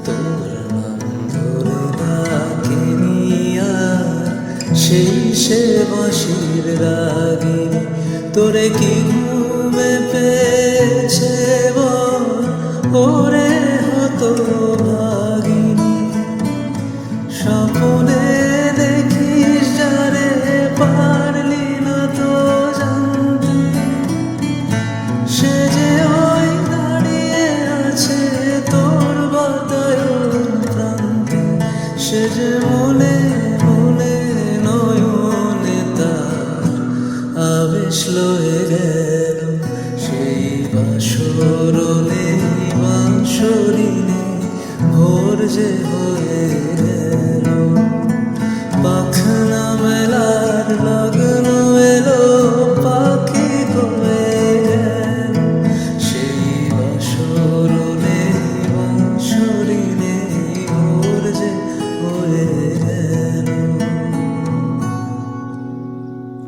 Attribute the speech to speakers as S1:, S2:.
S1: তোর নাম ধরে ডাকিনি আর সেই সে বাঁশির রাগিনী, তোরে কি ঘুমে পেয়েছে বল ওরে হতভাগিনী। স্বপনে দেখিস যারে পারলি না তো জানতে, সে যে ওই দাঁড়িয়ে আছে তোর বাতায়ন প্রান্তে। সে যে মনে মনে নয়নে তার আবেশ লয়ে গেল, সেই বাসর নেই বাঁশরি নেই ভোর যে হয়ে